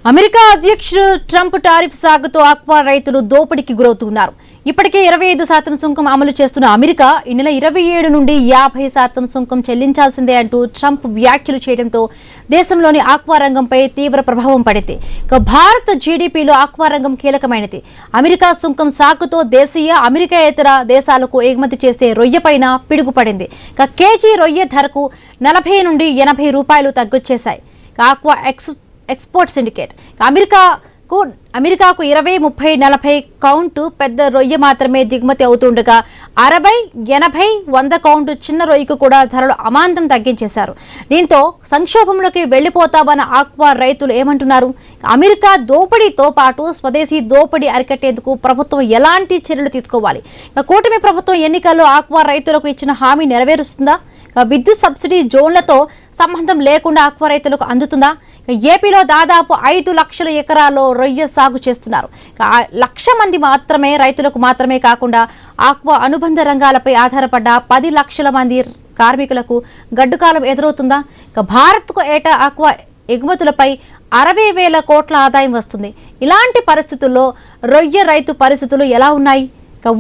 America అధ్యక్షుడు Trump tariff సాగుతో aqua రైతులు దోపిడీకి గురవుతున్నారు. ఇప్పటికే 25% సుంకం అమలు చేస్తున్న అమెరికా ఈ నెల 27 నుండి 50% సుంకం చెల్లించాల్సిందే అంటూ ట్రంప్ వ్యాఖ్యలు చేయడంతో దేశంలోని ఆక్వా రంగంపై తీవ్ర ప్రభావం పడింది. ఇక భారత జీడీపీలో ఆక్వా రంగం కీలకమైనది. అమెరికా సుంకం సాగుతో దేశీయ అమెరికాయేతర దేశాలకు ఎగుమతి చేసే రొయ్యపైన పిడుగుపడింది. ఇక కేజీ రొయ్య ధరకు 40 నుండి 80 రూపాయలు తగ్గొచ్చేశాయి. ఆక్వా ఎక్స్పోర్ట్ సిండికేట్ అమెరికాకు 20, 30, 40 కౌంటు పెద్ద రొయ్య మాత్రమే దిగుమతి అవుతుండగా 60, 80, 100 కౌంటు చిన్న రొయ్యకు కూడా ధరలు అమాంతం తగ్గించేశారు. దీంతో సంక్షోభంలోకి వెళ్లిపోతామన్న ఆక్వా రైతులు ఏమంటున్నారు? అమెరికా దోపిడీతో పాటు స్వదేశీ దోపిడీ అరికట్టేందుకు ప్రభుత్వం ఎలాంటి చర్యలు తీసుకోవాలి? కూటమి ప్రభుత్వం ఎన్నికల్లో ఆక్వా రైతులకు ఇచ్చిన హామీ నెరవేరుస్తుందా? విద్యుత్ సబ్సిడీ జోన్లతో సంబంధం లేకుండా ఆక్వా రైతులకు అందుతుందా? ఏపీలో దాదాపు 5 లక్షల ఎకరాల్లో రొయ్య సాగు చేస్తున్నారు. 1,00,000 మంది మాత్రమే రైతులకు మాత్రమే కాకుండా ఆక్వా అనుబంధ రంగాలపై ఆధారపడ్డ 10 లక్షల మంది కార్మికులకు గడ్డుకాలం ఎదురవుతుందా? భారత్కు ఏటా ఆక్వా ఎగుమతులపై 60,000 కోట్ల ఆదాయం వస్తుంది. ఇలాంటి పరిస్థితుల్లో రొయ్య రైతు పరిస్థితులు ఎలా ఉన్నాయి?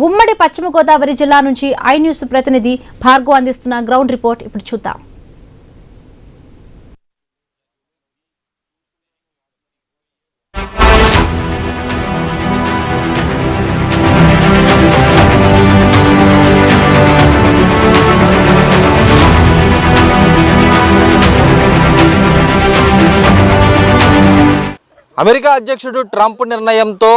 ఉమ్మడి పశ్చిమ గోదావరి జిల్లా నుంచి ఐ న్యూస్ ప్రతినిధి భార్గవ్ అందిస్తున్న గ్రౌండ్ రిపోర్ట్ ఇప్పుడు చూద్దాం. అమెరికా అధ్యక్షుడు ట్రంప్ నిర్ణయంతో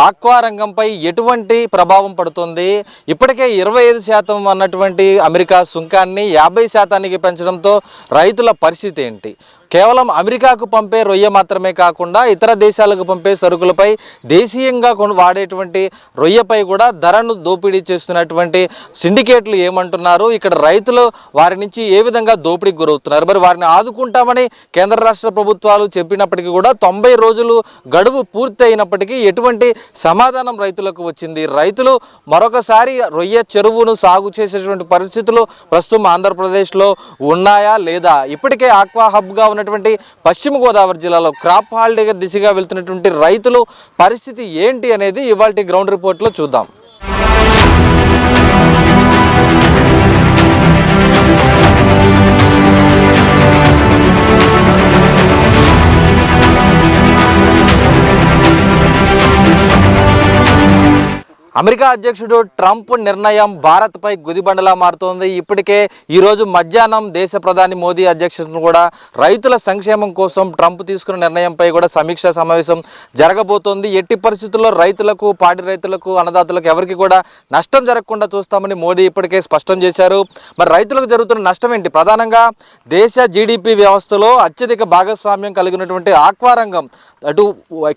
ఆక్వా రంగంపై ఎటువంటి ప్రభావం పడుతుంది? ఇప్పటికే 25% అన్నటువంటి అమెరికా సుంకాన్ని 50% పెంచడంతో రైతుల పరిస్థితి ఏంటి? కేవలం అమెరికాకు పంపే రొయ్య మాత్రమే కాకుండా ఇతర దేశాలకు పంపే సరుకులపై దేశీయంగా వాడేటువంటి రొయ్యపై కూడా ధరను దోపిడీ చేస్తున్నటువంటి సిండికేట్లు ఏమంటున్నారు? ఇక్కడ రైతులు వారి నుంచి ఏ విధంగా దోపిడీకి గురవుతున్నారు? మరి వారిని ఆదుకుంటామని కేంద్ర రాష్ట్ర ప్రభుత్వాలు చెప్పినప్పటికీ కూడా 90 రోజులు గడువు పూర్తి అయినప్పటికీ ఎటువంటి సమాధానం రైతులకు వచ్చింది? రైతులు మరొకసారి రొయ్య చెరువును సాగు చేసేటువంటి పరిస్థితులు ప్రస్తుతం ఆంధ్రప్రదేశ్లో ఉన్నాయా లేదా? ఇప్పటికే ఆక్వా హబ్గా ఉన్నటువంటి పశ్చిమ గోదావరి జిల్లాలో క్రాప్ హాలిడే దిశగా వెళ్తున్నటువంటి రైతులు పరిస్థితి ఏంటి అనేది ఇవాల్టి గ్రౌండ్ రిపోర్ట్లో చూద్దాం. అమెరికా అధ్యక్షుడు ట్రంప్ నిర్ణయం భారత్పై గుదిబండలా మారుతోంది. ఇప్పటికే ఈరోజు మధ్యాహ్నం దేశ ప్రధాని మోదీ అధ్యక్షతను కూడా రైతుల సంక్షేమం కోసం ట్రంప్ తీసుకున్న నిర్ణయంపై కూడా సమీక్షా సమావేశం జరగబోతోంది. ఎట్టి పరిస్థితుల్లో రైతులకు, పాడి రైతులకు, అన్నదాతలకు ఎవరికి కూడా నష్టం జరగకుండా చూస్తామని మోదీ ఇప్పటికే స్పష్టం చేశారు. మరి రైతులకు జరుగుతున్న నష్టం ఏంటి? ప్రధానంగా దేశ జీడిపి వ్యవస్థలో అత్యధిక భాగస్వామ్యం కలిగినటువంటి ఆక్వా రంగం అటు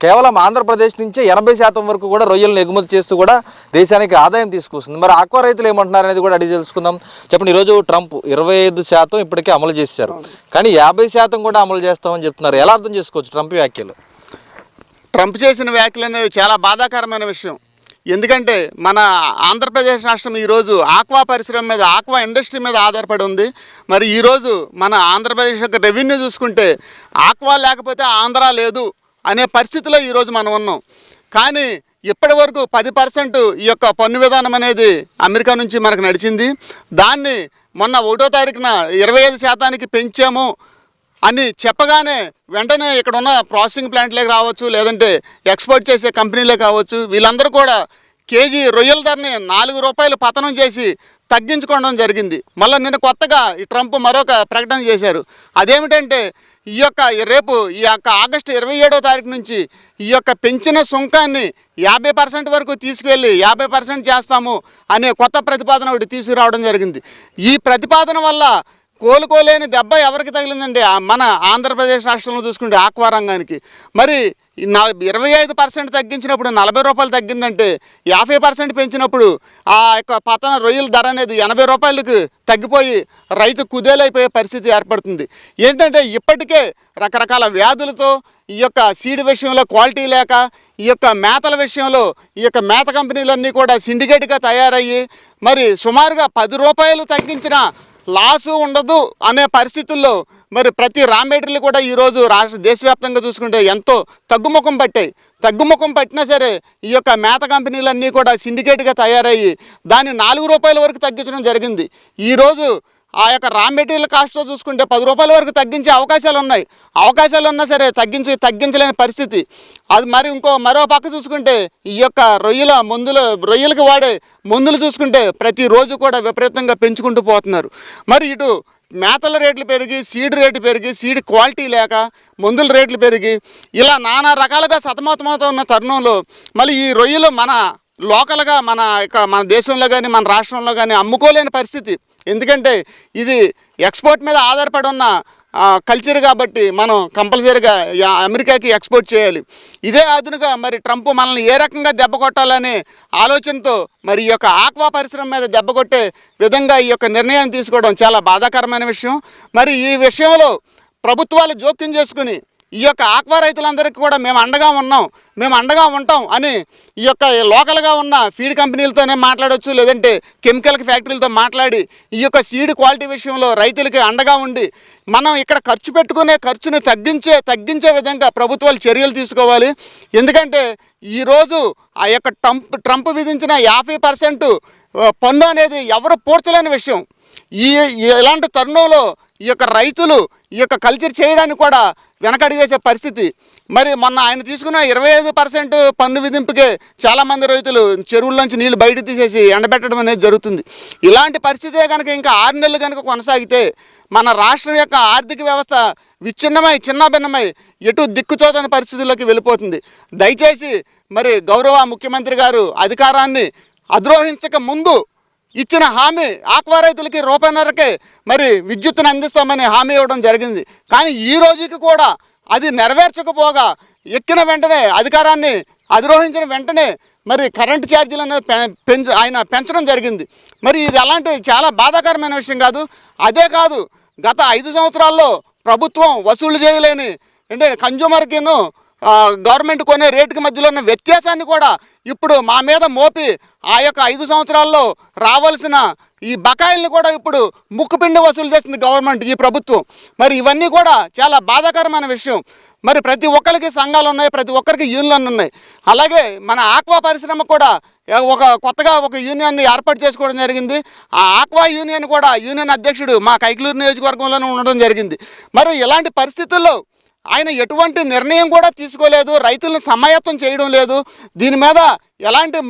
కేవలం ఆంధ్రప్రదేశ్ నుంచే 80% వరకు కూడా రొయ్యలను ఎగుమతి చేస్తూ కూడా దేశానికి ఆదాయం తీసుకొస్తుంది. మరి ఆక్వా రైతులు ఏమంటున్నారు అనేది కూడా అడిగి తెలుసుకుందాం. చెప్పండి, ఈరోజు ట్రంప్ 25% ఇప్పటికే అమలు చేశారు, కానీ 50% కూడా అమలు చేస్తామని చెప్తున్నారు. ఎలా అర్థం చేసుకోవచ్చు ట్రంప్ వ్యాఖ్యలు? ట్రంప్ చేసిన వ్యాఖ్యలు అనేది చాలా బాధాకరమైన విషయం. ఎందుకంటే మన ఆంధ్రప్రదేశ్ రాష్ట్రం ఈరోజు ఆక్వా పరిశ్రమ మీద, ఆక్వా ఇండస్ట్రీ మీద ఆధారపడి ఉంది. మరి ఈరోజు మన ఆంధ్రప్రదేశ్ యొక్క రెవెన్యూ చూసుకుంటే ఆక్వా లేకపోతే ఆంధ్ర లేదు అనే పరిస్థితిలో ఈరోజు మనం ఉన్నాం. కానీ ఇప్పటి వరకు 10% ఈ యొక్క పన్ను విధానం అనేది అమెరికా నుంచి మనకు నడిచింది. దాన్ని మొన్న 1వ తారీఖున 25% పెంచాము అని చెప్పగానే వెంటనే ఇక్కడ ఉన్న ప్రాసెసింగ్ ప్లాంట్లే కావచ్చు, లేదంటే ఎక్స్పోర్ట్ చేసే కంపెనీలే కావచ్చు, వీళ్ళందరూ కూడా కేజీ రొయ్యల ధరని 4 రూపాయలు పతనం చేసి తగ్గించుకోవడం జరిగింది. మళ్ళీ నిన్న కొత్తగా ఈ ట్రంప్ మరొక ప్రకటన చేశారు. అదేమిటంటే రేపు ఈ యొక్క ఆగస్టు 27వ తారీఖు నుంచి ఈ యొక్క పెంచిన సుంకాన్ని 50% వరకు తీసుకువెళ్ళి 50% చేస్తాము అనే కొత్త ప్రతిపాదన ఒకటి తీసుకురావడం జరిగింది. ఈ ప్రతిపాదన వల్ల కోలుకోలేని దెబ్బ ఎవరికి తగిలిందండి? మన ఆంధ్రప్రదేశ్ రాష్ట్రంలో చూసుకుంటే ఆక్వా రంగానికి. మరి 25% తగ్గించినప్పుడు 40 రూపాయలు తగ్గిందంటే 50% పెంచినప్పుడు ఆ యొక్క పతన రొయ్యల ధర అనేది 80 రూపాయలకు తగ్గిపోయి రైతు కుదేలైపోయే పరిస్థితి ఏర్పడుతుంది. ఏంటంటే ఇప్పటికే రకరకాల వ్యాధులతో ఈ యొక్క సీడ్ విషయంలో క్వాలిటీ లేక, ఈ యొక్క మేతల విషయంలో ఈ యొక్క మేత కంపెనీలన్నీ కూడా సిండికేట్గా తయారయ్యి మరి సుమారుగా 10 రూపాయలు తగ్గించిన లాసు ఉండదు అనే పరిస్థితుల్లో మరి ప్రతి రా మెటీరియల్ కూడా ఈరోజు దేశవ్యాప్తంగా చూసుకుంటే ఎంతో తగ్గుముఖం పట్టాయి. తగ్గుముఖం పట్టినా సరే ఈ యొక్క మేత కంపెనీలన్నీ కూడా సిండికేట్గా తయారయ్యి దాన్ని ₹4 వరకు తగ్గించడం జరిగింది. ఈరోజు ఆ యొక్క రా మెటీరియల్ కాస్ట్తో చూసుకుంటే ₹10 వరకు తగ్గించే అవకాశాలు ఉన్నాయి. అవకాశాలు ఉన్నా సరే తగ్గించలేని పరిస్థితి. అది మరి మరో పక్క చూసుకుంటే ఈ యొక్క రొయ్యలకు వాడే మందులు చూసుకుంటే ప్రతిరోజు కూడా విపరీతంగా పెంచుకుంటూ పోతున్నారు. మరి ఇటు మేతల రేట్లు పెరిగి, సీడ్ రేటు పెరిగి, సీడ్ క్వాలిటీ లేక, మందుల రేట్లు పెరిగి ఇలా నానా రకాలుగా సతమతమవుతున్న తరుణంలో మళ్ళీ ఈ రొయ్యలు మన లోకల్గా మన దేశంలో కానీ మన రాష్ట్రంలో కానీ అమ్ముకోలేని పరిస్థితి. ఎందుకంటే ఇది ఎక్స్పోర్ట్ మీద ఆధారపడి ఉన్న కల్చర్ కాబట్టి మనం కంపల్సరీగా అమెరికాకి ఎక్స్పోర్ట్ చేయాలి. ఇదే అదునుగా మరి ట్రంప్ మనల్ని ఏ రకంగా దెబ్బ కొట్టాలనే ఆలోచనతో మరి ఈ యొక్క ఆక్వా పరిశ్రమ మీద దెబ్బ కొట్టే విధంగా ఈ యొక్క నిర్ణయం తీసుకోవడం చాలా బాధాకరమైన విషయం. మరి ఈ విషయంలో ప్రభుత్వాలు జోక్యం చేసుకుని ఈ యొక్క ఆక్వా రైతులందరికీ కూడా మేము అండగా ఉంటాం అని ఈ యొక్క లోకల్గా ఉన్న ఫీడ్ కంపెనీలతోనే మాట్లాడవచ్చు, లేదంటే కెమికల్ ఫ్యాక్టరీలతో మాట్లాడి ఈ యొక్క సీడ్ క్వాలిటీ విషయంలో రైతులకి అండగా ఉండి మనం ఇక్కడ ఖర్చు పెట్టుకునే ఖర్చును తగ్గించే విధంగా ప్రభుత్వాలు చర్యలు తీసుకోవాలి. ఎందుకంటే ఈరోజు ఆ యొక్క ట్రంప్ విధించిన 50% పన్ను అనేది ఎవరు పూడ్చలేని విషయం. ఇలాంటి తరుణంలో ఈ యొక్క రైతులు ఈ యొక్క కల్చర్ చేయడానికి కూడా వెనకడి వేసే పరిస్థితి. మరి మొన్న ఆయన తీసుకున్న 25% పన్ను విధింపుకే చాలామంది రైతులు చెరువుల్లోంచి నీళ్లు బయట తీసేసి ఎండబెట్టడం అనేది జరుగుతుంది. ఇలాంటి పరిస్థితే కనుక ఇంకా 6 నెలలు కనుక కొనసాగితే మన రాష్ట్రం యొక్క ఆర్థిక వ్యవస్థ చిన్నభిన్నమై ఎటు దిక్కుచోతని పరిస్థితుల్లోకి వెళ్ళిపోతుంది. దయచేసి మరి గౌరవ ముఖ్యమంత్రి గారు అధికారాన్ని అధిరోహించక ముందు ఇచ్చిన హామీ ఆక్వా రైతులకి ₹1.5కే మరి విద్యుత్తును అందిస్తామని హామీ ఇవ్వడం జరిగింది. కానీ ఈ రోజుకి కూడా అది నెరవేర్చకపోగా ఎక్కిన వెంటనే అధికారాన్ని అధిరోహించిన వెంటనే మరి కరెంటు ఛార్జీలు అనేది ఆయన పెంచడం జరిగింది. మరి ఇది అలాంటి చాలా బాధాకరమైన విషయం కాదు. అదే కాదు, గత 5 సంవత్సరాల్లో ప్రభుత్వం వసూలు చేయలేని అంటే కన్జ్యూమర్కిను గవర్నమెంట్ కొనే రేటుకి మధ్యలో ఉన్న వ్యత్యాసాన్ని కూడా ఇప్పుడు మా మీద మోపి ఆ యొక్క 5 సంవత్సరాల్లో రావాల్సిన ఈ బకాయిల్ని కూడా ఇప్పుడు ముక్కుపిండి వసూలు చేస్తుంది గవర్నమెంట్, ఈ ప్రభుత్వం. మరి ఇవన్నీ కూడా చాలా బాధాకరమైన విషయం. మరి ప్రతి ఒక్కరికి సంఘాలు ఉన్నాయి, ప్రతి ఒక్కరికి యూనియన్లు ఉన్నాయి. అలాగే మన ఆక్వా పరిశ్రమ కూడా కొత్తగా ఒక యూనియన్ని ఏర్పాటు చేసుకోవడం జరిగింది. ఆ ఆక్వా యూనియన్ అధ్యక్షుడు మా కైకలూరు నియోజకవర్గంలోనే ఉండడం జరిగింది. మరి ఇలాంటి పరిస్థితుల్లో ఆయన ఎటువంటి నిర్ణయం కూడా తీసుకోలేదు, రైతులను సమాయత్తం చేయడం లేదు. దీని మీద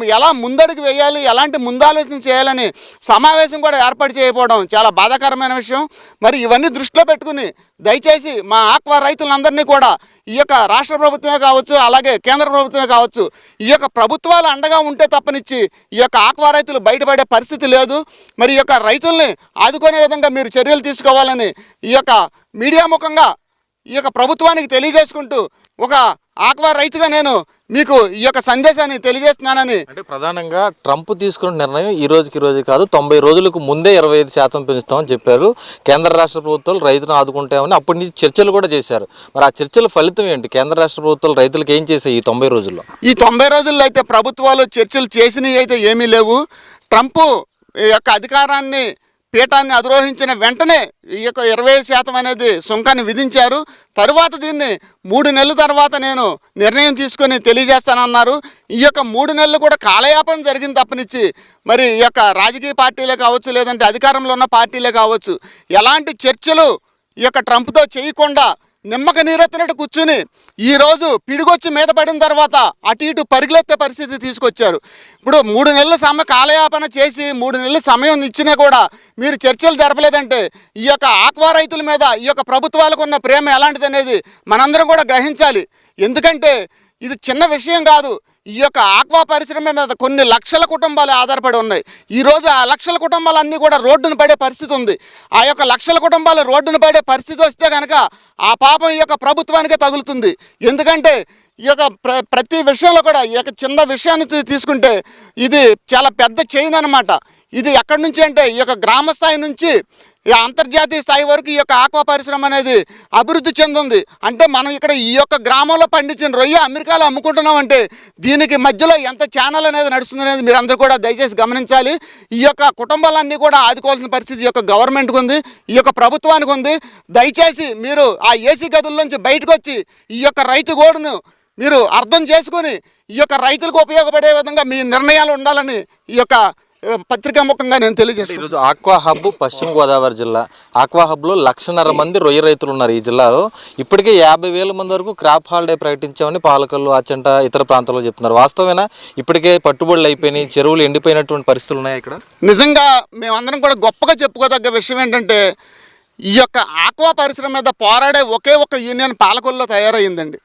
ఎలా ముందడుగు వేయాలి, ఎలాంటి ముందాలోచన చేయాలని సమావేశం కూడా ఏర్పాటు చేయకపోవడం చాలా బాధాకరమైన విషయం. మరి ఇవన్నీ దృష్టిలో పెట్టుకుని దయచేసి మా ఆక్వా రైతులందరినీ కూడా ఈ యొక్క రాష్ట్ర ప్రభుత్వమే కావచ్చు, అలాగే కేంద్ర ప్రభుత్వమే కావచ్చు, ఈ యొక్క ప్రభుత్వాలు అండగా ఉంటే తప్పనిచ్చి ఈ యొక్క ఆక్వా రైతులు బయటపడే పరిస్థితి లేదు. మరి ఈ యొక్క రైతుల్ని ఆదుకునే విధంగా మీరు చర్యలు తీసుకోవాలని ఈ యొక్క మీడియా ముఖంగా ఈ యొక్క ప్రభుత్వానికి తెలియజేసుకుంటూ ఒక ఆక్వా రైతుగా నేను మీకు ఈ యొక్క సందేశాన్ని తెలియజేస్తున్నానని. అంటే ప్రధానంగా ట్రంప్ తీసుకున్న నిర్ణయం ఈ రోజు కాదు, 90 రోజులకు ముందే 25% పెంచుతామని చెప్పారు. కేంద్ర రాష్ట్ర ప్రభుత్వాలు రైతును ఆదుకుంటామని అప్పటి నుంచి చర్చలు కూడా చేశారు. మరి ఆ చర్చల ఫలితం ఏంటి? కేంద్ర రాష్ట్ర ప్రభుత్వాలు రైతులకు ఏం చేశాయి ఈ 90 రోజుల్లో? ఈ 90 రోజుల్లో అయితే ప్రభుత్వాలు చర్చలు చేసినవి అయితే ఏమీ లేవు. ట్రంప్ యొక్క అధికారాన్ని పీఠాన్ని అధిరోహించిన వెంటనే ఈ యొక్క 25% అనేది సుంకాన్ని విధించారు. తరువాత దీన్ని 3 నెలల తర్వాత నేను నిర్ణయం తీసుకొని తెలియజేస్తానన్నారు. ఈ యొక్క 3 నెలలు కూడా కాలయాపన జరిగింది తప్పనిచ్చి మరి ఈ యొక్క రాజకీయ పార్టీలే కావచ్చు, లేదంటే అధికారంలో ఉన్న పార్టీలే కావచ్చు, ఎలాంటి చర్చలు ఈ యొక్క ట్రంప్తో చేయకుండా నిమ్మక నీరెత్తినట్టు కూర్చుని ఈరోజు పిడిగొచ్చి మీద పడిన తర్వాత అటు ఇటు పరిగెత్తే పరిస్థితి తీసుకొచ్చారు. ఇప్పుడు 3 నెలల కాలయాపన చేసి 3 నెలల సమయం ఇచ్చినా కూడా మీరు చర్చలు జరపలేదంటే ఈ యొక్క ఆక్వా రైతుల మీద ఈ యొక్క ప్రభుత్వాలకు ఉన్న ప్రేమ ఎలాంటిది అనేది మనందరం కూడా గ్రహించాలి. ఎందుకంటే ఇది చిన్న విషయం కాదు. ఈ యొక్క ఆక్వా పరిశ్రమ మీద కొన్ని లక్షల కుటుంబాలు ఆధారపడి ఉన్నాయి. ఈరోజు ఆ లక్షల కుటుంబాలన్నీ కూడా రోడ్డును పడే పరిస్థితి ఉంది. ఆ యొక్క లక్షల కుటుంబాలు రోడ్డును పడే పరిస్థితి వస్తే కనుక ఆ పాపం ఈ యొక్క ప్రభుత్వానికే తగులుతుంది. ఎందుకంటే ఈ యొక్క ప్రతి విషయంలో కూడా ఈ యొక్క చిన్న విషయాన్ని తీసుకుంటే ఇది చాలా పెద్ద చైన్ అన్నమాట. ఇది ఎక్కడి నుంచి అంటే ఈ యొక్క గ్రామ స్థాయి నుంచి ఈ అంతర్జాతీయ స్థాయి వరకు ఈ యొక్క ఆక్వా పరిశ్రమ అనేది అభివృద్ధి చెందింది. అంటే మనం ఇక్కడ ఈ యొక్క గ్రామంలో పండించిన రొయ్య అమెరికాలో అమ్ముకుంటున్నాం అంటే దీనికి మధ్యలో ఎంత ఛానల్ అనేది నడుస్తుంది అనేది మీరు అందరూ కూడా దయచేసి గమనించాలి. ఈ యొక్క కుటుంబాలన్నీ కూడా ఆదుకోవాల్సిన పరిస్థితి ఈ యొక్క గవర్నమెంట్కి ఉంది, ఈ యొక్క ప్రభుత్వానికి ఉంది. దయచేసి మీరు ఆ ఏసీ గదుల్లోంచి బయటకు వచ్చి ఈ యొక్క రైతు గోడును మీరు అర్థం చేసుకొని ఈ యొక్క రైతులకు ఉపయోగపడే విధంగా మీ నిర్ణయాలు ఉండాలని ఈ యొక్క పత్రికా ముఖంగా నేను తెలియజేస్తాను. ఈరోజు ఆక్వా హబ్ పశ్చిమ గోదావరి జిల్లా. ఆక్వా హబ్లో 1,50,000 మంది రొయ్య రైతులు ఉన్నారు ఈ జిల్లాలో. ఇప్పటికే 50,000 మంది వరకు క్రాప్ హాలిడే ప్రకటించామని పాలకల్లు, అచ్చంట, ఇతర ప్రాంతాల్లో చెప్తున్నారు. వాస్తవేనా? ఇప్పటికే పట్టుబడులు అయిపోయినాయి, చెరువులు ఎండిపోయినటువంటి పరిస్థితులు ఉన్నాయి ఇక్కడ. నిజంగా మేమందరం కూడా గొప్పగా చెప్పుకోదగ్గ విషయం ఏంటంటే ఈ యొక్క ఆక్వా పరిశ్రమ మీద పోరాడే ఒకే ఒక యూనియన్ పాలకొల్లో తయారయ్యిందండి.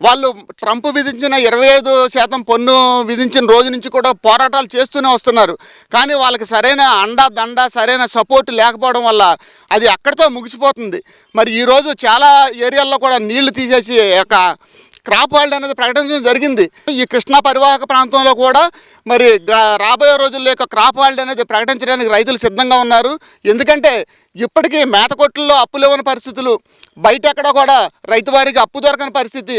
వాళ్ళు ట్రంప్ విధించిన 25% పన్ను విధించిన రోజు నుంచి కూడా పోరాటాలు చేస్తూనే వస్తున్నారు. కానీ వాళ్ళకి సరైన దండ సరైన సపోర్ట్ లేకపోవడం వల్ల అది అక్కడితో ముగిసిపోతుంది. మరి ఈరోజు చాలా ఏరియాల్లో కూడా నీళ్లు తీసేసి యొక్క క్రాప్ హాలిడే అనేది ప్రకటించడం జరిగింది. ఈ కృష్ణా పరివాహక ప్రాంతంలో కూడా మరి రాబోయే రోజుల్లో యొక్క క్రాప్ హాలిడే అనేది ప్రకటించడానికి రైతులు సిద్ధంగా ఉన్నారు. ఎందుకంటే ఇప్పటికీ మేత కొట్లలో అప్పులు ఇవ్వని పరిస్థితులు, బయట ఎక్కడ కూడా రైతు వారికి అప్పు దొరకని పరిస్థితి,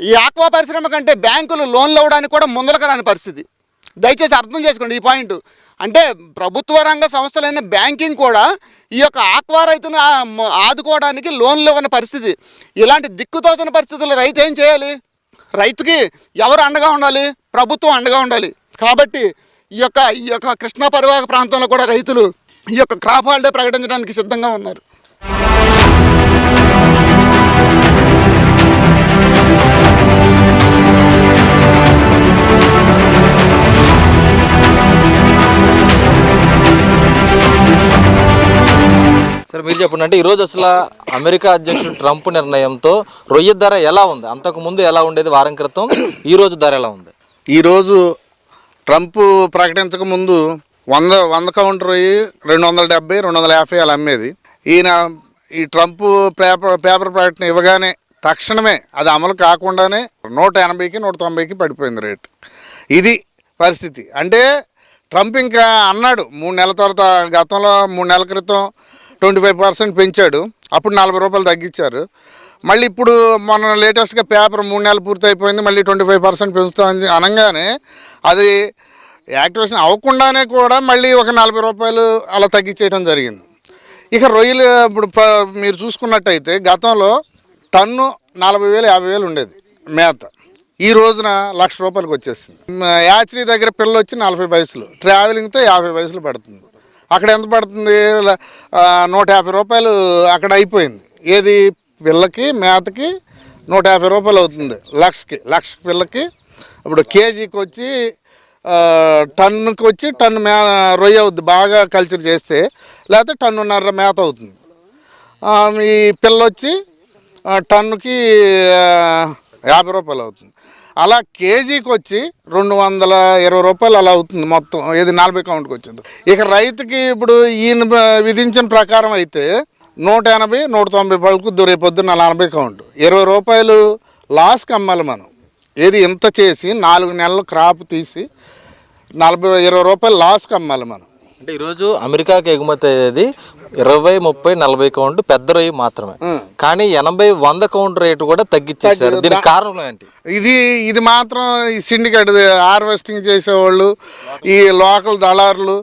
ఈ ఆక్వా పరిశ్రమ కంటే బ్యాంకులు లోన్లు ఇవ్వడానికి కూడా ముందరకు రాని పరిస్థితి. దయచేసి అర్థం చేసుకోండి ఈ పాయింట్. అంటే ప్రభుత్వ రంగ సంస్థలైన బ్యాంకింగ్ కూడా ఈ యొక్క ఆక్వా రైతును ఆదుకోవడానికి లోన్లు ఇవ్వని పరిస్థితి. ఇలాంటి దిక్కుతోచిన పరిస్థితుల్లో రైతు ఏం చేయాలి? రైతుకి ఎవరు అండగా ఉండాలి? ప్రభుత్వం అండగా ఉండాలి. కాబట్టి ఈ యొక్క కృష్ణా పరివాహక ప్రాంతంలో కూడా రైతులు ఈ యొక్క క్రాప్ హాలిడే ప్రకటించడానికి సిద్ధంగా ఉన్నారు. సరే, మీరు చెప్పండి. అంటే ఈరోజు అసలు అమెరికా అధ్యక్షుడు ట్రంప్ నిర్ణయంతో రొయ్య ధర ఎలా ఉంది? అంతకుముందు ఎలా ఉండేది వారం క్రితం, ఈ రోజు ధర ఎలా ఉంది? ఈరోజు ట్రంప్ ప్రకటించక ముందు 100 కౌంటర్ రొయ్యి 270, 250 అలా అమ్మేది. ఈ ట్రంప్ పేపర్ ప్రకటన ఇవ్వగానే తక్షణమే అది అమలు కాకుండానే 180కి 190కి పడిపోయింది రేటు. ఇది పరిస్థితి. అంటే ట్రంప్ ఇంకా అన్నాడు 3 నెలల తర్వాత, గతంలో 3 నెలల క్రితం 25% పెంచాడు, అప్పుడు 40 రూపాయలు తగ్గించారు. మళ్ళీ ఇప్పుడు మన లేటెస్ట్గా పేపర్ 3 నెలలు పూర్తి అయిపోయింది, మళ్ళీ 25% పెంచుతామని అనగానే అది యాక్టివేషన్ అవ్వకుండానే కూడా మళ్ళీ ఒక 40 రూపాయలు అలా తగ్గించేయడం జరిగింది. ఇక రొయ్యలు ఇప్పుడు మీరు చూసుకున్నట్టయితే గతంలో టన్ను 40,000, 50,000 ఉండేది మేత. ఈ రోజున 1,00,000 రూపాయలకు వచ్చేసింది. యాచరీ దగ్గర పిల్లలు వచ్చి 40 పైసలు, ట్రావెలింగ్తో 50 పైసలు పడుతుంది. అక్కడ ఎంత పడుతుంది? 150 రూపాయలు అక్కడ అయిపోయింది. ఏది పిల్లకి మేతకి 150 రూపాయలు అవుతుంది. లక్షకి పిల్లకి. ఇప్పుడు కేజీకి వచ్చి టన్నుకి వచ్చి టన్ను రొయ్య అవుద్ది బాగా కల్చర్ చేస్తే, లేకపోతే 1.5 మేత అవుతుంది. ఈ పిల్ల వచ్చి టన్నుకి 50 రూపాయలు అవుతుంది. అలా కేజీకి వచ్చి 220 రూపాయలు అలా అవుతుంది మొత్తం. ఏది 40 కౌంట్కి వచ్చింది. ఇక రైతుకి ఇప్పుడు ఈయన విధించిన ప్రకారం అయితే 180, 190 పళ్ళకు రేపొద్దున 40 కౌంట్, 20 రూపాయలు లాస్కి అమ్మాలి మనం. ఏది ఇంత చేసి 4 నెలలు క్రాప్ తీసి 20 రూపాయలు లాస్కి అమ్మాలి మనం. అంటే ఈరోజు అమెరికాకి ఎగుమతి అయ్యేది 20, 30, 40 కౌంట్ పెద్ద రొయ్యి మాత్రమే. కానీ 80, 100 కౌంట్ రేటు కూడా తగ్గించేశారు. దీనికి కారణం ఏంటి? ఇది మాత్రం ఈ సిండికేట్ హార్వెస్టింగ్ చేసేవాళ్ళు, ఈ లోకల్ దళారులు,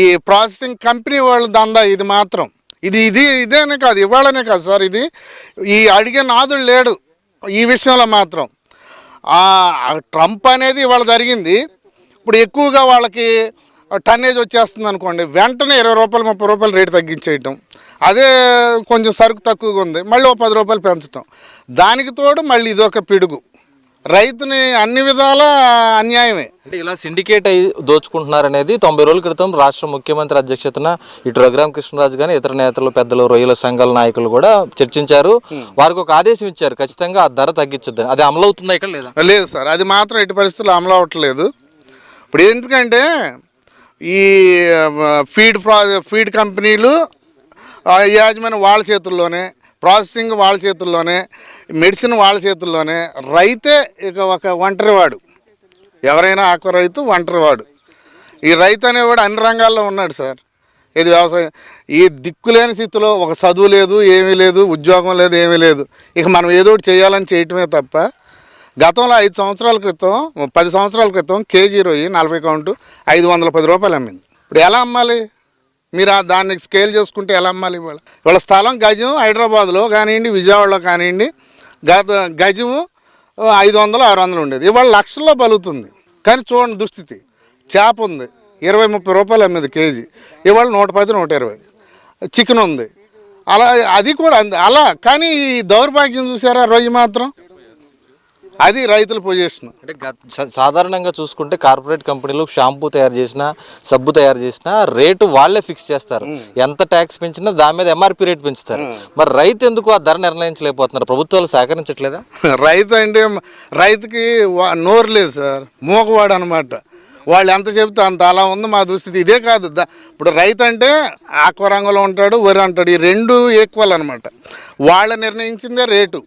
ఈ ప్రాసెసింగ్ కంపెనీ వాళ్ళ దందా ఇది మాత్రం. ఇదేనే కాదు, ఇవాళనే కాదు సార్, ఇది ఈ అడిగే నాదుడు లేడు ఈ విషయంలో మాత్రం. ట్రంప్ అనేది ఇవాళ జరిగింది. ఇప్పుడు ఎక్కువగా వాళ్ళకి టన్నేజ్ వచ్చేస్తుంది అనుకోండి, వెంటనే 20 రూపాయలు, 30 రూపాయలు రేటు తగ్గించేయటం. అదే కొంచెం సరుకు తక్కువగా ఉంది, మళ్ళీ 10 రూపాయలు పెంచటం. దానికి తోడు మళ్ళీ ఇదొక పిడుగు. రైతుని అన్ని విధాల అన్యాయమే. అంటే ఇలా సిండికేట్ అయి దోచుకుంటున్నారనేది 90 రోజుల క్రితం రాష్ట్ర ముఖ్యమంత్రి అధ్యక్షతన ఇటు రఘురామ కృష్ణరాజు కానీ ఇతర నేతలు, పెద్దలు, రొయ్యల సంఘాల నాయకులు కూడా చర్చించారు. వారికి ఒక ఆదేశం ఇచ్చారు, ఖచ్చితంగా ఆ ధర తగ్గించొద్దని. అది అమలు అవుతుందా ఇక్కడ? లేదు సార్, అది మాత్రం ఎట్టి పరిస్థితుల్లో అమలు అవ్వట్లేదు. ఇప్పుడు ఎందుకంటే ఈ ఫీడ్ కంపెనీలు యాజమాన్యం వాళ్ళ చేతుల్లోనే, ప్రాసెసింగ్ వాళ్ళ చేతుల్లోనే, మెడిసిన్ వాళ్ళ చేతుల్లోనే. రైతే ఇక ఒక ఒంటరివాడు, ఎవరైనా ఆక్వా రైతు ఒంటరివాడు. ఈ రైతు అనేవాడు అన్ని రంగాల్లో ఉన్నాడు సార్. ఇది వ్యవసాయం ఈ దిక్కులేని స్థితిలో ఒక చదువు లేదు, ఏమీ లేదు, ఉద్యోగం లేదు, ఏమీ లేదు. ఇక మనం ఏదో ఒకటి చేయాలని చేయటమే తప్ప గతంలో 5 సంవత్సరాల క్రితం 10 సంవత్సరాల క్రితం కేజీ రొయ్యి 40 కౌంటు 510 రూపాయలు అమ్మింది. ఇప్పుడు ఎలా అమ్మాలి? మీరు దాన్ని స్కేల్ చేసుకుంటే ఎలా అమ్మాలి? ఇవాళ స్థలం గజం హైదరాబాద్లో కానివ్వండి, విజయవాడలో కానివ్వండి, గజము 500-600 ఉండేది. ఇవాళ లక్షల్లో బలుగుతుంది. కానీ చూడండి దుస్థితి. చేప ఉంది 20-30 రూపాయలు అమ్మేది కేజీ, ఇవాళ 110-120. చికెన్ ఉంది అలా, అది కూడా అలా. కానీ ఈ దౌర్భాగ్యం చూసారా రొయ్యి మాత్రం, అది రైతుల పొజిషన్. అంటే సాధారణంగా చూసుకుంటే కార్పొరేట్ కంపెనీలు షాంపూ తయారు చేసినా, సబ్బు తయారు చేసినా రేటు వాళ్ళే ఫిక్స్ చేస్తారు. ఎంత ట్యాక్స్ పెంచినా దాని మీద ఎంఆర్పి రేట్ పెంచుతారు. మరి రైతు ఎందుకు ఆ ధర నిర్ణయించలేకపోతున్నారు? ప్రభుత్వాలు సహకరించట్లేదా? రైతు అంటే రైతుకి నోరు లేదు సార్, మూగవాడు అనమాట. వాళ్ళు ఎంత చెబితే అంత. అలా ఉంది మా దుస్థితి. ఇదే కాదు, ఇప్పుడు రైతు అంటే ఆక్వా రంగంలో ఉంటాడు, వరి అంటాడు, ఈ రెండు ఈక్వల్ అనమాట. వాళ్ళ నిర్ణయించిందే రేటు.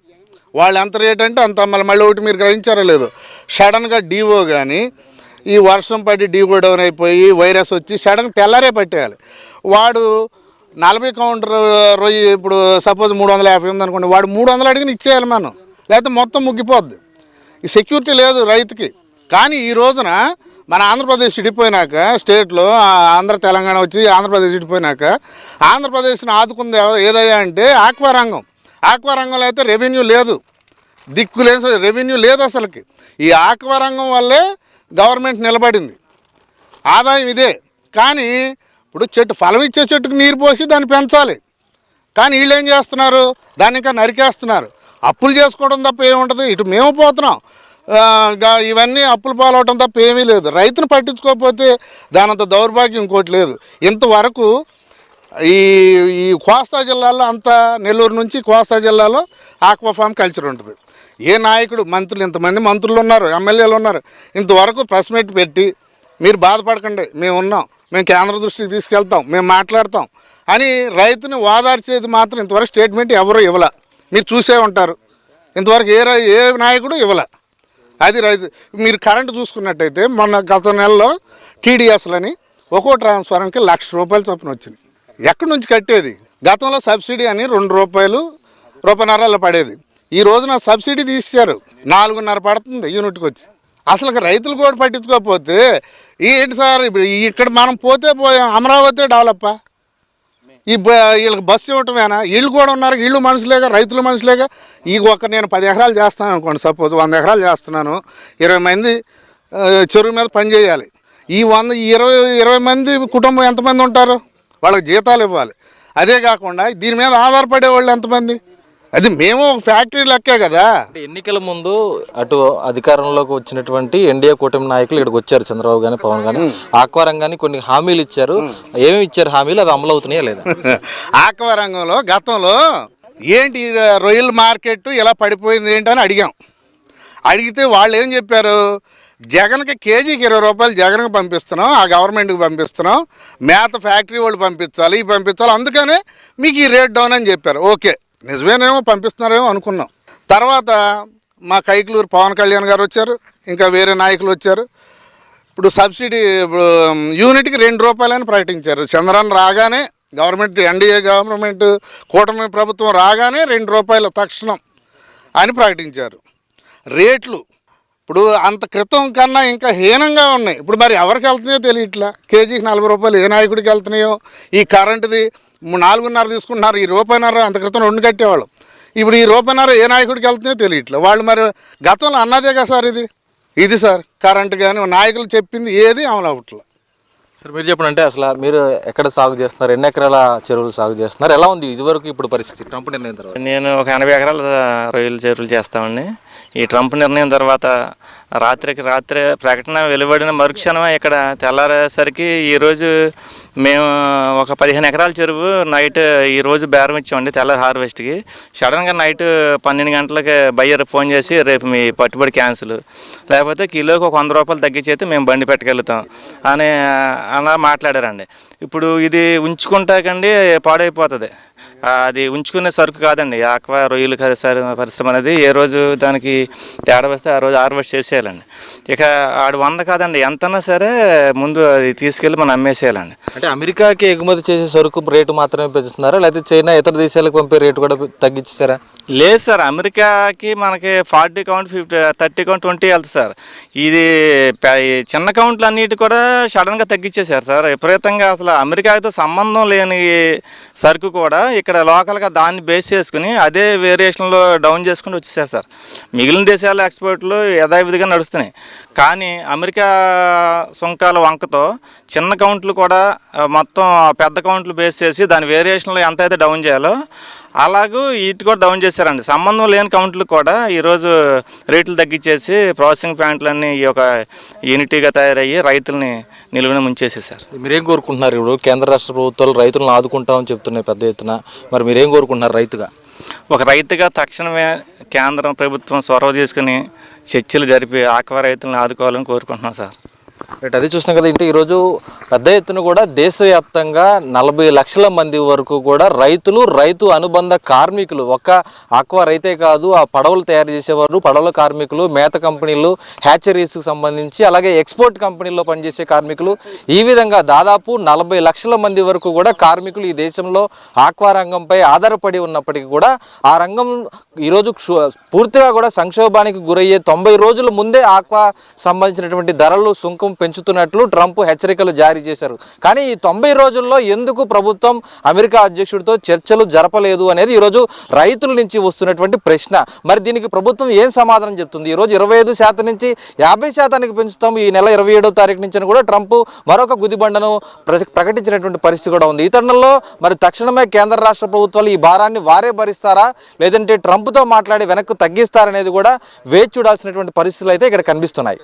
వాళ్ళు ఎంత రేట్ అంటే అంత మళ్ళీ ఒకటి మీరు గ్రహించారో లేదు, సడన్గా డీఓ కానీ ఈ వర్షం పడి డీఓ డౌన్ అయిపోయి వైరస్ వచ్చి సడన్గా తెల్లారే పట్టేయాలి. వాడు 40 కౌంటర్ రొయ్యి ఇప్పుడు సపోజ్ 350 ఉందనుకోండి, వాడు 300 అడిగిన ఇచ్చేయాలి మనం, లేకపోతే మొత్తం ముగ్గిపోద్ది. ఈ సెక్యూరిటీ లేదు రైతుకి. కానీ ఈ రోజున మన ఆంధ్రప్రదేశ్ విడిపోయినాక, స్టేట్లో ఆంధ్ర తెలంగాణ వచ్చి ఆంధ్రప్రదేశ్ విడిపోయినాక ఆంధ్రప్రదేశ్ని ఆదుకుంది ఏదయ్యా అంటే ఆక్వా రంగం. ఆక్వా రంగంలో అయితే రెవెన్యూ లేదు, దిక్కులేదు, రెవెన్యూ లేదు అసలుకి. ఈ ఆక్వా రంగం వల్లే గవర్నమెంట్ నిలబడింది, ఆదాయం ఇదే. కానీ ఇప్పుడు చెట్టు ఫలం ఇచ్చే చెట్టుకు నీరు పోసి దాన్ని పెంచాలి. కానీ వీళ్ళు ఏం చేస్తున్నారు, దాన్ని ఇంకా నరికేస్తున్నారు. అప్పులు చేసుకోవడం తప్ప ఏముంటుంది. ఇటు మేము పోతున్నాం, ఇవన్నీ అప్పులు పాలవటం తప్ప ఏమీ లేదు. రైతును పట్టించుకోకపోతే దానంత దౌర్భాగ్యం ఇంకోటి లేదు. ఇంతవరకు ఈ కోస్తా జిల్లాలో అంతా, నెల్లూరు నుంచి కోస్తా జిల్లాలో ఆక్వా ఫామ్ కల్చర్ ఉంటుంది. ఏ నాయకుడు, మంత్రులు, ఇంతమంది మంత్రులు ఉన్నారు, ఎమ్మెల్యేలు ఉన్నారు, ఇంతవరకు ప్రెస్ మీట్ పెట్టి మీరు బాధపడకండి, మేము ఉన్నాం, మేము కేంద్ర దృష్టికి తీసుకెళ్తాం, మేము మాట్లాడతాం అని రైతుని ఓదార్చేది మాత్రం ఇంతవరకు స్టేట్మెంట్ ఎవరు ఇవ్వాల. మీరు చూసే ఉంటారు, ఇంతవరకు ఏ నాయకుడు ఇవ్వాల. అది రైతు. మీరు కరెంటు చూసుకున్నట్టయితే మొన్న గత నెలలో టీడీఎస్లని ఒక్కో ట్రాన్స్ఫార్మర్కి ₹1,00,000 చొప్పున వచ్చింది. ఎక్కడి నుంచి కట్టేది? గతంలో సబ్సిడీ అని ₹2, ₹1.5 పడేది. ఈ రోజున సబ్సిడీ తీసేశారు, 4.5 పడుతుంది యూనిట్కి వచ్చి. అసలు రైతులు కూడా పట్టించుకోకపోతే ఏంటి సార్? ఇప్పుడు ఇక్కడ మనం పోయాం, అమరావతి డెవలప్పా? వీళ్ళకి బస్సు ఇవ్వటమేనా? వీళ్ళు కూడా ఉన్నారు, వీళ్ళు మనుషులేగా, రైతులు మనుషులేగా. నేను 10 ఎకరాలు చేస్తాను అనుకోండి, సపోజ్ 100 ఎకరాలు చేస్తున్నాను, 20 మంది చెరువు మీద పని చేయాలి. ఈ 20 మంది కుటుంబం ఎంతమంది ఉంటారు? వాళ్ళకి జీతాలు ఇవ్వాలి. అదే కాకుండా దీని మీద ఆధారపడే వాళ్ళు ఎంతమంది? అది మేము ఒక ఫ్యాక్టరీ లెక్కే కదా. ఎన్నికల ముందు అటు అధికారంలోకి వచ్చినటువంటి ఎన్డీఏ కూటమి నాయకులు ఇక్కడికి వచ్చారు, చంద్రబాబు కానీ పవన్ కానీ, ఆక్వా రంగాన్ని కొన్ని హామీలు ఇచ్చారు. ఏమేమి ఇచ్చారు హామీలు? అవి అమలు అవుతున్నాయా లేదా? ఆక్వా రంగంలో గతంలో ఏంటి రొయ్యల మార్కెట్ ఇలా పడిపోయింది ఏంటని అడిగితే వాళ్ళు ఏం చెప్పారు? జగన్కి కేజీకి ₹20 జగన్కి పంపిస్తున్నాం, ఆ గవర్నమెంట్కి పంపిస్తున్నాం, మేత ఫ్యాక్టరీ వాళ్ళు పంపించాలి, ఇవి పంపించాలి, అందుకనే మీకు ఈ రేట్ డౌన్ అని చెప్పారు. ఓకే, నిజమేనేమో, పంపిస్తున్నారేమో అనుకున్నాం. తర్వాత మా కైకలూరు పవన్ కళ్యాణ్ గారు వచ్చారు, ఇంకా వేరే నాయకులు వచ్చారు. ఇప్పుడు సబ్సిడీ యూనిట్కి ₹2 అని ప్రకటించారు. చంద్రబాబు రాగానే, గవర్నమెంట్ ఎన్డీఏ గవర్నమెంట్ కూటమి ప్రభుత్వం రాగానే ₹2 తక్షణం అని ప్రకటించారు. రేట్లు ఇప్పుడు అంత క్రితం కన్నా ఇంకా హీనంగా ఉన్నాయి. ఇప్పుడు మరి ఎవరికి వెళ్తున్నాయో తెలియట్లా. కేజీకి ₹40 ఏ నాయకుడికి వెళ్తున్నాయో. ఈ కరెంటుది 4.5 తీసుకుంటున్నారు, ఈ ₹1.5 అంత క్రితం 2 కట్టేవాళ్ళు. ఇప్పుడు ఈ ₹1.5 ఏ నాయకుడికి వెళ్తున్నాయో తెలియట్లేదు. వాళ్ళు మరి గతంలో అన్నదే కదా సార్ ఇది సార్ కరెంటు కానీ నాయకులు చెప్పింది ఏది అమలు అవ్వట్లేదు. సార్ మీరు చెప్పండి, అంటే అసలు మీరు ఎక్కడ సాగు చేస్తున్నారు, ఎన్ని ఎకరాల చెరువులు సాగు చేస్తున్నారు, ఎలా ఉంది ఇదివరకు ఇప్పుడు పరిస్థితి ట్రంప్ నిర్ణయం తర్వాత? నేను ఒక 80 ఎకరాల రొయ్యల చెరువులు చేస్తామండి. ఈ ట్రంప్ నిర్ణయం తర్వాత రాత్రికి రాత్రే ప్రకటన వెలువడిన మరుక్షణమే ఇక్కడ తెల్లారేసరికి ఈరోజు మేము ఒక 15 ఎకరాల చెరువు నైట్ ఈరోజు బేరం ఇచ్చామండి తెల్లారి హార్వెస్ట్కి. సడన్గా నైట్ 12 గంటలకి బయ్యర్ ఫోన్ చేసి రేపు మీ పట్టుబడి క్యాన్సిల్, లేకపోతే కిలోకి ఒక ₹100 తగ్గించి అయితే మేము బండి పెట్టగలుగుతాం అని అలా మాట్లాడారండి. ఇప్పుడు ఇది ఉంచుకుంటాకండి పాడైపోతుంది. అది ఉంచుకునే సరుకు కాదండి. ఆక్వా రొయ్యలు పరిశ్రమ అనేది ఏ రోజు దానికి తేడా వస్తే ఆ రోజు హార్వెస్ట్ చేసేయాలండి. ఇక ఆడు 100 కాదండి, ఎంతన్నా సరే ముందు అది తీసుకెళ్ళి మనం అమ్మేసేయాలండి. అంటే అమెరికాకి ఎగుమతి చేసే సరుకు రేటు మాత్రమే పెంచుతున్నారా, లేకపోతే చైనా ఇతర దేశాలకు పంపే రేటు కూడా తగ్గించారా? లేదు సార్, అమెరికాకి మనకి 40 కౌంట్ 50 30 కౌంట్ 20 వెళ్తుంది సార్. ఇది చిన్న కౌంట్లు అన్నిటి కూడా సడన్గా తగ్గించేశారు సార్ విపరీతంగా. అసలు అమెరికాతో సంబంధం లేని సరుకు కూడా ఇక్కడ లోకల్గా దాన్ని బేస్ చేసుకుని అదే వేరియేషన్లో డౌన్ చేసుకుని వచ్చేసారు సార్. మిగిలిన దేశాల ఎక్స్పోర్ట్లు యథావిధిగా నడుస్తున్నాయి. కానీ అమెరికా సుంకాల వంకతో చిన్న కౌంట్లు కూడా మొత్తం పెద్ద కౌంట్లు బేస్ చేసి దాని వేరియేషన్లో ఎంత అయితే డౌన్ చేయాలో అలాగూ వీటి కూడా డౌన్ చేశారండి. సంబంధం లేని కౌంట్లు కూడా ఈరోజు రేట్లు తగ్గించేసి ప్రాసెసింగ్ ప్లాంట్లన్నీ ఈ యొక్క యూనిటీగా తయారయ్యి రైతుల్ని నిలువున ముంచేసేసారు. మీరేం కోరుకుంటున్నారు? ఇప్పుడు కేంద్ర రాష్ట్ర ప్రభుత్వాలు రైతులను ఆదుకుంటామని చెప్తున్నాయి పెద్ద ఎత్తున, మరి మీరేం కోరుకుంటున్నారు రైతుగా? ఒక రైతుగా తక్షణమే కేంద్రం ప్రభుత్వం చొరవ తీసుకుని చర్చలు జరిపి ఆక్వా రైతులను ఆదుకోవాలని కోరుకుంటున్నాం సార్. రైట్, అది చూస్తున్నాం కదా. ఇంటే ఈరోజు పెద్ద ఎత్తున కూడా దేశవ్యాప్తంగా 40 లక్షల మంది వరకు కూడా రైతు అనుబంధ కార్మికులు, ఒక్క ఆక్వా రైతే కాదు, ఆ పడవలు తయారు చేసేవారు, పడవల కార్మికులు, మేత కంపెనీలు, హ్యాచరీస్కి సంబంధించి, అలాగే ఎక్స్పోర్ట్ కంపెనీల్లో పనిచేసే కార్మికులు, ఈ విధంగా దాదాపు 40 లక్షల మంది వరకు కూడా కార్మికులు ఈ దేశంలో ఆక్వా రంగంపై ఆధారపడి ఉన్నప్పటికీ కూడా ఆ రంగం ఈరోజు పూర్తిగా కూడా సంక్షోభానికి గురయ్యే 90 రోజుల ముందే ఆక్వా సంబంధించినటువంటి ధరలు సుంకం పెంచుతున్నట్లు ట్రంప్ హెచ్చరికలు జారీ చేశారు. కానీ ఈ 90 రోజుల్లో ఎందుకు ప్రభుత్వం అమెరికా అధ్యక్షుడితో చర్చలు జరపలేదు అనేది ఈరోజు రైతుల నుంచి వస్తున్నటువంటి ప్రశ్న. మరి దీనికి ప్రభుత్వం ఏం సమాధానం చెప్తుంది? ఈరోజు 25% నుంచి 50% పెంచుతాం ఈ నెల 27వ తారీఖు నుంచి కూడా ట్రంప్ మరొక గుదిబండను ప్రకటించినటువంటి పరిస్థితి కూడా ఉంది. ఈ తరుణంలో మరి తక్షణమే కేంద్ర రాష్ట్ర ప్రభుత్వాలు ఈ భారాన్ని వారే భరిస్తారా, లేదంటే ట్రంప్తో మాట్లాడి వెనక్కు తగ్గిస్తారనేది కూడా వేచి చూడాల్సినటువంటి పరిస్థితులు అయితే ఇక్కడ కనిపిస్తున్నాయి.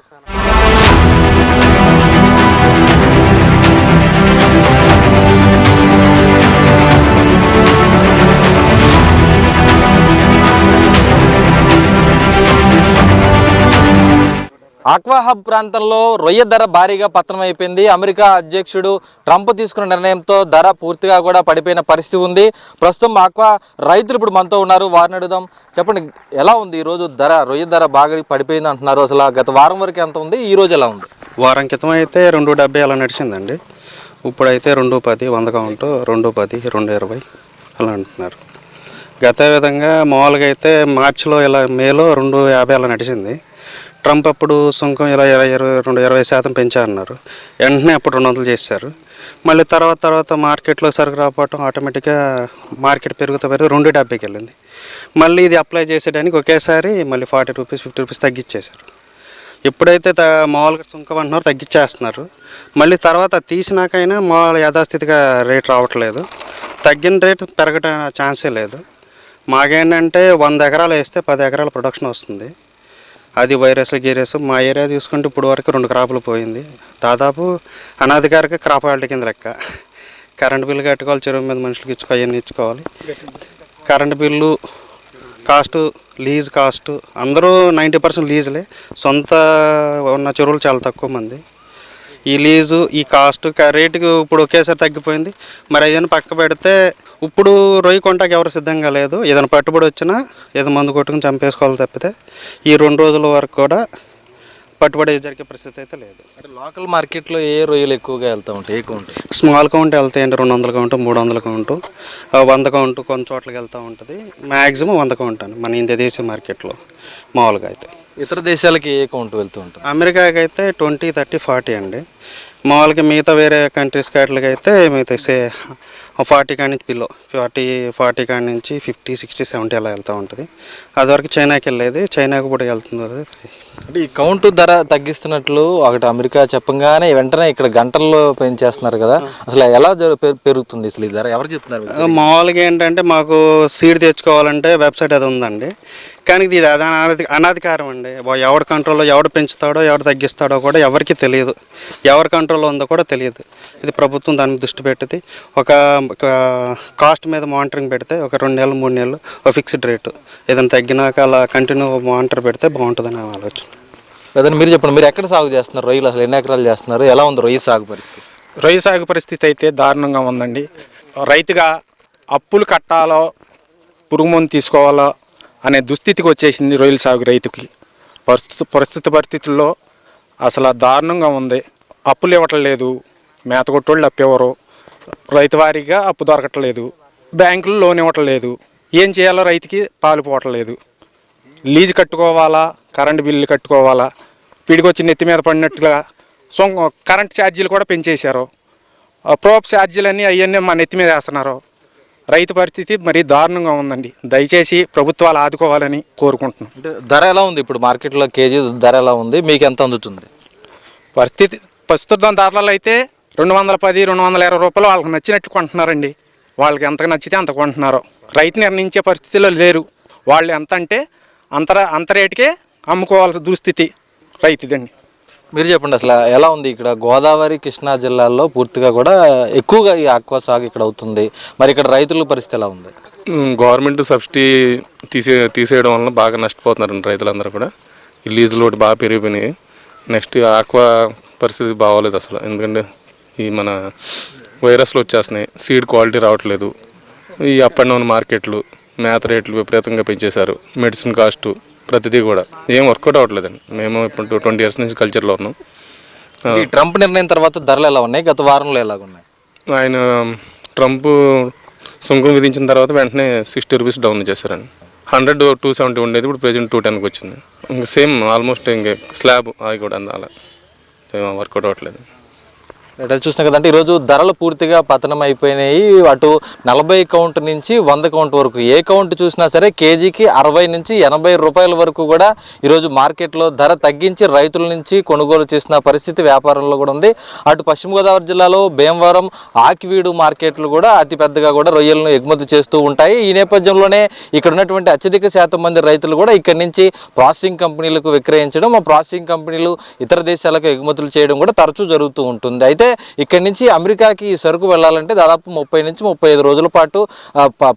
ఆక్వా హబ్ ప్రాంతంలో రొయ్య ధర భారీగా పతనమైపోయింది. అమెరికా అధ్యక్షుడు ట్రంప్ తీసుకున్న నిర్ణయంతో ధర పూర్తిగా కూడా పడిపోయిన పరిస్థితి ఉంది. ప్రస్తుతం ఆక్వా రైతులు ఇప్పుడు మనతో ఉన్నారు, వారిని అడుగుదాం. చెప్పండి, ఎలా ఉంది ఈరోజు ధర? రొయ్య ధర బాగా పడిపోయింది అంటున్నారు. అసలు గత వారం వరకు ఎంత ఉంది, ఈ రోజు ఎలా ఉంది? వారం క్రితం అయితే 2.70 అలా నడిచిందండి. ఇప్పుడైతే 2.10 100 కౌంటు, 2.10 2.20 అలా అంటున్నారు. గత విధంగా మామూలుగా అయితే మార్చిలో ఇలా మేలో 2.50 అలా నడిచింది. ట్రంప్ అప్పుడు సుంకం ఇలా 20% పెంచారన్నారు. వెంటనే అప్పుడు 200 చేశారు. మళ్ళీ తర్వాత మార్కెట్లో సరుకు రాకపోవటం ఆటోమేటిక్గా మార్కెట్ పెరుగుతూ 2.70కి వెళ్ళింది. మళ్ళీ ఇది అప్లై చేసేయడానికి ఒకేసారి మళ్ళీ 40 రూపీస్ 50 రూపీస్ తగ్గించేశారు. ఎప్పుడైతే మామూలుగా సుంకం అంటున్నారో తగ్గించేస్తున్నారు. మళ్ళీ తర్వాత తీసినాకైనా మామూలు యథాస్థితిగా రేట్ రావట్లేదు. తగ్గిన రేటు పెరగటం ఛాన్సే లేదు. మాకేంటంటే 100 ఎకరాలు వేస్తే 10 ఎకరాల ప్రొడక్షన్ వస్తుంది. అది వైరస్ గీరస్. మా ఏరియా చూసుకుంటే ఇప్పుడు వరకు 2 క్రాపులు పోయింది. దాదాపు అనాధికారిక క్రాప్ హాల్టీ కింద లెక్క. కరెంటు బిల్లు కట్టుకోవాలి, చెరువు మీద మనుషులకి ఇచ్చుకోవాలి, అవన్నీ ఇచ్చుకోవాలి. Current bill cost, lease cost, అందరూ 90% లీజులే. సొంత ఉన్న చెరువులు చాలా తక్కువ మంది. ఈ లీజు, ఈ కాస్ట్ రేటుకి ఇప్పుడు ఒకేసారి తగ్గిపోయింది. మరి ఏదైనా పక్క పెడితే ఇప్పుడు రొయ్యి కొంటాకి ఎవరు సిద్ధంగా లేదు. ఏదైనా పట్టుబడి వచ్చినా ఏదో మందు కొట్టుకుని చంపేసుకోవాలి తప్పితే ఈ 2 రోజుల వరకు కూడా పట్టుబడి జరిగే పరిస్థితి అయితే లేదు. అంటే లోకల్ మార్కెట్లో ఏ రొయ్యలు ఎక్కువగా వెళ్తూ ఉంటాయి? ఎక్కువ ఉంటాయి స్మాల్ కౌంట్ వెళ్తాయండి. 200 కౌంటు, 300 కౌంటు, 100 కౌంటు కొన్ని చోట్లకి వెళ్తూ ఉంటుంది. మ్యాక్సిమం 100 కౌంట్ అండి మన ఇండియా దేశీయ మార్కెట్లో మామూలుగా అయితే. ఇతర దేశాలకి ఏ కౌంట్ వెళ్తూ ఉంటుంది? అమెరికాకి అయితే 20, 30, 40 అండి. మామూలుగా మిగతా వేరే కంట్రీస్ కాటికి అయితే మిగతా 40 కాడి నుంచి బిలో 40 కాడి నుంచి 50, 60, 70 అలా వెళ్తూ ఉంటుంది. అది వరకు చైనాకి వెళ్ళేది, చైనాకి కూడా వెళ్తుంది. అంటే ఈ కౌంటు ధర తగ్గిస్తున్నట్లు ఒకటి అమెరికా చెప్పగానే వెంటనే ఇక్కడ గంటల్లో పెంచేస్తున్నారు కదా, అసలు ఎలా పెరుగుతుంది అసలు ఈ ధర? ఎవరు చెప్తున్నారు? మామూలుగా ఏంటంటే మాకు సీడ్ తెచ్చుకోవాలంటే వెబ్సైట్ అది ఉందండి. కానీ ఇది అనాధికారం అండి. ఎవడు కంట్రోల్లో ఎవడు పెంచుతాడో ఎవడు తగ్గిస్తాడో కూడా ఎవరికి తెలియదు. ఎవరి కంట్రోల్లో ఉందో కూడా తెలియదు. ఇది ప్రభుత్వం దానికి దృష్టి పెట్టి ఒక కాస్ట్ మీద మానిటరింగ్ పెడితే ఒక 2 నెలలు 3 నెలలు ఒక ఫిక్స్డ్ రేటు ఏదైనా తగ్గినాక అలా కంటిన్యూ మానిటర్ పెడితే బాగుంటుందని ఆలోచన. అదే మీరు చెప్పండి, మీరు ఎక్కడ సాగు చేస్తున్నారు రొయ్యలు? అసలు ఎన్ని ఎకరాలు చేస్తున్నారు? ఎలా ఉంది రొయ్య సాగు పరిస్థితి? రొయ్య సాగు పరిస్థితి అయితే దారుణంగా ఉందండి. రైతుగా అప్పులు కట్టాలో పురుగు మందు తీసుకోవాలో అనే దుస్థితికి వచ్చేసింది రొయ్యల సాగు రైతుకి. ప్రస్తుత పరిస్థితుల్లో అసలు దారుణంగా ఉంది. అప్పులు ఇవ్వటం లేదు, మేత కొట్టోళ్ళు అప్పివ్వరు, రైతు వారీగా అప్పు దొరకట్లేదు, బ్యాంకులు లోన్ ఇవ్వటం లేదు, ఏం చేయాలో రైతుకి పాలుపోవటం లేదు. లీజు కట్టుకోవాలా, కరెంటు బిల్లు కట్టుకోవాలా, పిడికొచ్చి నెత్తి మీద పడినట్టుగా కరెంట్ ఛార్జీలు కూడా పెంచేశారు. ప్రోప్ ఛార్జీలన్నీ అవన్నీ మా నెత్తి మీద వేస్తున్నారు. రైతు పరిస్థితి మరీ దారుణంగా ఉందండి. దయచేసి ప్రభుత్వాలు ఆదుకోవాలని కోరుకుంటున్నాం. అంటే ధర ఎలా ఉంది ఇప్పుడు మార్కెట్లో? కేజీ ధర ఎలా ఉంది, మీకు ఎంత అందుతుంది? ప్రస్తుతం ధరలలో అయితే 210, 220 రూపాయలు వాళ్ళకి నచ్చినట్టు కొంటున్నారండి. వాళ్ళకి ఎంత నచ్చితే అంత కొంటున్నారు. రైతు నిర్ణయించే పరిస్థితిలో లేరు. వాళ్ళు ఎంత అంటే అంత రేటుకే అమ్ముకోవాల్సిన దుస్థితి రైతుదండి. మీరు చెప్పండి, అసలు ఎలా ఉంది ఇక్కడ గోదావరి కృష్ణా జిల్లాల్లో పూర్తిగా కూడా ఎక్కువగా ఈ ఆక్వా సాగు ఇక్కడ అవుతుంది. మరి ఇక్కడ రైతుల పరిస్థితి ఎలా ఉంది? గవర్నమెంట్ సబ్సిడీ తీసేయడం వల్ల బాగా నష్టపోతున్నారండి రైతులందరూ కూడా. ఈ లీజులు ఒకటి బాగా పెరిగిపోయినాయి. నెక్స్ట్ ఆక్వా పరిస్థితి బాగోలేదు అసలు. ఎందుకంటే ఈ మన వైరస్లు వచ్చేస్తున్నాయి, సీడ్ క్వాలిటీ రావట్లేదు, ఈ అప్ అండ్ డౌన్ మార్కెట్లు, మేత రేట్లు విపరీతంగా పెంచేశారు, మెడిసిన్ కాస్టు ప్రతిదీ కూడా ఏం వర్కౌట్ అవ్వట్లేదండి. మేము ఇప్పుడు 20 years నుంచి కల్చర్లో ఉన్నాం. ఈ ట్రంప్ నిర్ణయం తర్వాత ధరలు ఎలా ఉన్నాయి, గత వారంలో ఎలాగున్నాయి? ఆయన ట్రంప్ సుంకం విధించిన తర్వాత వెంటనే 60 రూపీస్ డౌన్ చేశారండి. 100 270 ఉండేది, ఇప్పుడు ప్రెజెంట్ 210కి వచ్చింది. ఇంకా సేమ్ ఆల్మోస్ట్ ఇంకా స్లాబ్ అవి కూడా అలా ఏం వర్కౌట్ అవ్వట్లేదు. ఎట్లా చూస్తున్నాం కదంటే ఈరోజు ధరలు పూర్తిగా పతనం అయిపోయినాయి. అటు 40 కౌంట్ నుంచి 100 కౌంట్ వరకు ఏ కౌంట్ చూసినా సరే కేజీకి 60 నుంచి 80 రూపాయల వరకు కూడా ఈరోజు మార్కెట్లో ధర తగ్గించి రైతుల నుంచి కొనుగోలు చేసిన పరిస్థితి వ్యాపారంలో కూడా ఉంది. అటు పశ్చిమ గోదావరి జిల్లాలో భీమవరం, ఆకివీడు మార్కెట్లు కూడా అతి పెద్దగా కూడా రొయ్యలను ఎగుమతి చేస్తూ ఉంటాయి. ఈ నేపథ్యంలోనే ఇక్కడ ఉన్నటువంటి అత్యధిక శాతం మంది రైతులు కూడా ఇక్కడి నుంచి ప్రాసెసింగ్ కంపెనీలకు విక్రయించడం, ఆ ప్రాసెసింగ్ కంపెనీలు ఇతర దేశాలకు ఎగుమతులు చేయడం కూడా తరచూ జరుగుతూ ఉంటుంది. అయితే ఇక్కడి నుంచి అమెరికాకి ఈ సరుకు వెళ్ళాలంటే దాదాపు 30 నుంచి 35 రోజుల పాటు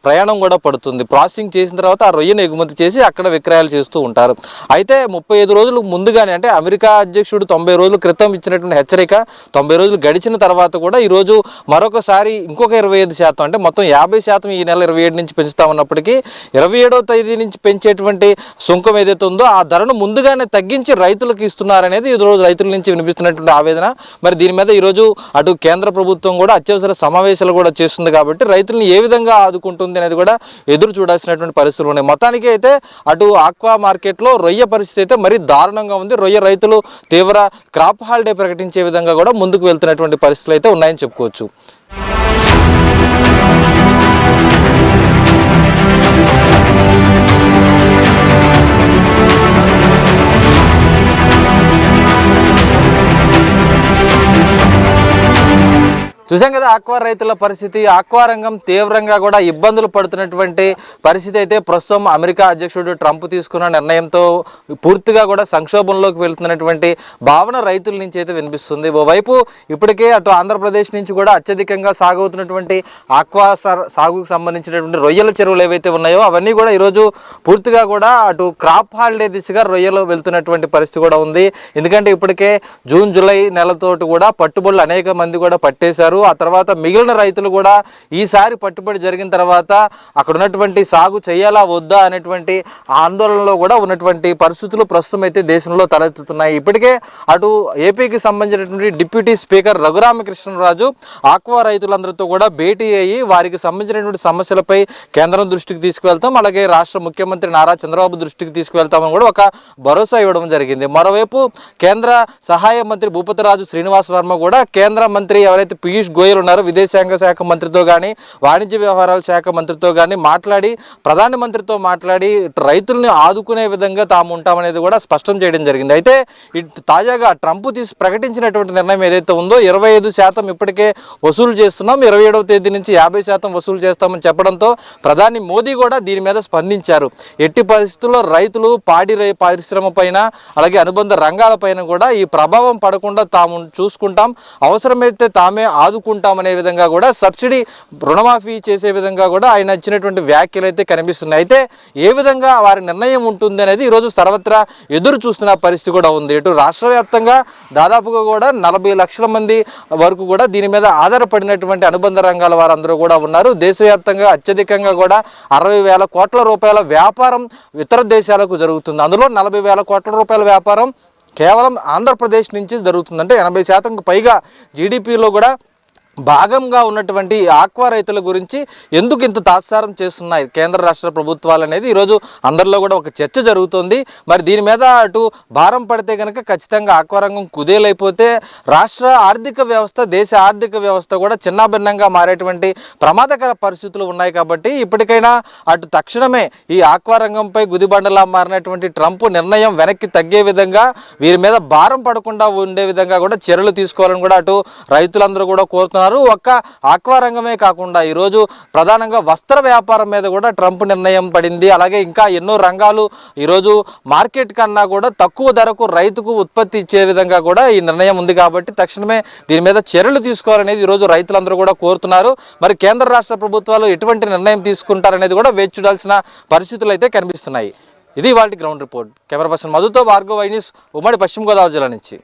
ప్రయాణం కూడా పడుతుంది. ప్రాసెసింగ్ చేసిన తర్వాత ఆ రొయ్యను ఎగుమతి చేసి అక్కడ విక్రయాలు చేస్తూ ఉంటారు. అయితే 35 రోజులు ముందుగానే, అంటే అమెరికా అధ్యక్షుడు 90 రోజుల క్రితం ఇచ్చినటువంటి హెచ్చరిక 90 రోజులు గడిచిన తర్వాత కూడా ఈరోజు మరొకసారి ఇంకొక 25%, అంటే మొత్తం 50% ఈ నెల 27 నుంచి పెంచుతామన్నప్పటికీ 27వ తేదీ నుంచి పెంచేటువంటి సుంకం ఏదైతే ఉందో ఆ ధరను ముందుగానే తగ్గించి రైతులకు ఇస్తున్నారనేది ఈరోజు రైతుల నుంచి వినిపిస్తున్నటువంటి ఆవేదన. మరి దీని మీద ఈరోజు అటు కేంద్ర ప్రభుత్వం కూడా అత్యవసర సమావేశాలు కూడా చేస్తుంది కాబట్టి రైతులను ఏ విధంగా ఆదుకుంటుంది అనేది కూడా ఎదురు చూడాల్సినటువంటి పరిస్థితులు ఉన్నాయి. మొత్తానికి అయితే అటు ఆక్వా మార్కెట్లో రొయ్య పరిస్థితి అయితే మరీ దారుణంగా ఉంది. రొయ్య రైతులు తీవ్ర క్రాప్ హాలిడే ప్రకటించే విధంగా కూడా ముందుకు వెళ్తున్నటువంటి పరిస్థితులు అయితే ఉన్నాయని చెప్పుకోవచ్చు. చూసాం కదా ఆక్వా రైతుల పరిస్థితి. ఆక్వా రంగం తీవ్రంగా కూడా ఇబ్బందులు పడుతున్నటువంటి పరిస్థితి అయితే ప్రస్తుతం అమెరికా అధ్యక్షుడు ట్రంప్ తీసుకున్న నిర్ణయంతో పూర్తిగా కూడా సంక్షోభంలోకి వెళ్తున్నటువంటి భావన రైతుల నుంచి అయితే వినిపిస్తుంది. ఓవైపు ఇప్పటికే అటు ఆంధ్రప్రదేశ్ నుంచి కూడా అత్యధికంగా సాగుతున్నటువంటి ఆక్వా సాగుకు సంబంధించినటువంటి రొయ్యల చెరువులు ఏవైతే ఉన్నాయో అవన్నీ కూడా ఈరోజు పూర్తిగా కూడా అటు క్రాప్ హాలిడే దిశగా రొయ్యలు వెళ్తున్నటువంటి పరిస్థితి కూడా ఉంది. ఎందుకంటే ఇప్పటికే జూన్ జూలై నెలతోటి కూడా పట్టుబడులు అనేక మంది కూడా పట్టేశారు. ఆ తర్వాత మిగిలిన రైతులు కూడా ఈసారి పట్టుబడి జరిగిన తర్వాత అక్కడ ఉన్నటువంటి సాగు చేయాలా వద్దా అనేటువంటి ఆందోళనలో కూడా ఉన్నటువంటి పరిస్థితులు ప్రస్తుతం అయితే దేశంలో తలెత్తుతున్నాయి. ఇప్పటికే అటు ఏపీకి సంబంధించినటువంటి డిప్యూటీ స్పీకర్ రఘురామకృష్ణరాజు ఆక్వా రైతులందరితో కూడా భేటీ అయ్యి వారికి సంబంధించినటువంటి సమస్యలపై కేంద్రం దృష్టికి తీసుకువెళ్తాం, అలాగే రాష్ట్ర ముఖ్యమంత్రి నారా చంద్రబాబు దృష్టికి తీసుకువెళ్తామని కూడా ఒక భరోసా ఇవ్వడం జరిగింది. మరోవైపు కేంద్ర సహాయ మంత్రి భూపతిరాజు శ్రీనివాస్ వర్మ కూడా కేంద్ర మంత్రి ఎవరైతే పీయూష్ గోయల్ ఉన్నారు విదేశాంగ శాఖ మంత్రితో కానీ వాణిజ్య వ్యవహారాల శాఖ మంత్రితో కానీ మాట్లాడి ప్రధానమంత్రితో మాట్లాడి రైతుల్ని ఆదుకునే విధంగా తాము ఉంటామనేది కూడా స్పష్టం చేయడం జరిగింది. అయితే తాజాగా ట్రంప్ ప్రకటించినటువంటి నిర్ణయం ఏదైతే ఉందో 25% ఇప్పటికే వసూలు చేస్తున్నాం, 27వ తేదీ నుంచి 50% వసూలు చేస్తామని చెప్పడంతో ప్రధాని మోదీ కూడా దీని మీద స్పందించారు. ఎట్టి పరిస్థితుల్లో రైతులు పాడి పరిశ్రమ పైన అలాగే అనుబంధ రంగాల పైన కూడా ఈ ప్రభావం పడకుండా తాము చూసుకుంటాం, అవసరమైతే తామే ఆదుకుంటామనే విధంగా కూడా సబ్సిడీ రుణమాఫీ చేసే విధంగా కూడా ఆయన ఇచ్చినటువంటి వ్యాఖ్యలు అయితే కనిపిస్తున్నాయి. అయితే ఏ విధంగా వారి నిర్ణయం ఉంటుంది అనేది ఈరోజు సర్వత్రా ఎదురు చూస్తున్న పరిస్థితి కూడా ఉంది. ఇటు రాష్ట్ర వ్యాప్తంగా దాదాపుగా కూడా 40 లక్షల మంది వరకు కూడా దీని మీద ఆధారపడినటువంటి అనుబంధ రంగాల వారందరూ కూడా ఉన్నారు. దేశవ్యాప్తంగా అత్యధికంగా కూడా 60,000 కోట్ల రూపాయల వ్యాపారం ఇతర దేశాలకు జరుగుతుంది. అందులో 40,000 కోట్ల రూపాయల వ్యాపారం కేవలం ఆంధ్రప్రదేశ్ నుంచి జరుగుతుంది. అంటే 80% పైగా జీడిపిలో కూడా భాగంగా ఉన్నటువంటి ఆక్వా రైతుల గురించి ఎందుకు ఇంత తాత్సారం చేస్తున్నాయి కేంద్ర రాష్ట్ర ప్రభుత్వాలు అనేది ఈరోజు అందరిలో కూడా ఒక చర్చ జరుగుతుంది. మరి దీని మీద అటు భారం పడితే కనుక ఖచ్చితంగా ఆక్వా రంగం కుదేలైపోతే రాష్ట్ర ఆర్థిక వ్యవస్థ, దేశ ఆర్థిక వ్యవస్థ కూడా చిన్నాభిన్నంగా మారేటువంటి ప్రమాదకర పరిస్థితులు ఉన్నాయి. కాబట్టి ఇప్పటికైనా అటు తక్షణమే ఈ ఆక్వా రంగంపై గుదిబండలా మారినటువంటి ట్రంప్ నిర్ణయం వెనక్కి తగ్గే విధంగా, వీరి మీద భారం పడకుండా ఉండే విధంగా కూడా చర్యలు తీసుకోవాలని కూడా అటు రైతులందరూ కూడా కోరుతున్నారు. ఒక్క ఆక్వా రంగమే కాకుండా ఈరోజు ప్రధానంగా వస్త్ర వ్యాపారం మీద కూడా ట్రంప్ నిర్ణయం పడింది. అలాగే ఇంకా ఎన్నో రంగాలు ఈరోజు మార్కెట్ కన్నా కూడా తక్కువ ధరకు రైతుకు ఉత్పత్తి ఇచ్చే విధంగా కూడా ఈ నిర్ణయం ఉంది. కాబట్టి తక్షణమే దీని మీద చర్యలు తీసుకోవాలనేది ఈరోజు రైతులందరూ కూడా కోరుతున్నారు. మరి కేంద్ర రాష్ట్ర ప్రభుత్వాలు ఎటువంటి నిర్ణయం తీసుకుంటారనేది కూడా వేచి చూడాల్సిన పరిస్థితులు అయితే కనిపిస్తున్నాయి. ఇది వాటి గ్రౌండ్ రిపోర్ట్. కెమెరా పర్సన్ మధుతో భార్గవ్, ఐ న్యూస్, ఉమ్మడి పశ్చిమ గోదావరి జిల్లా నుంచి.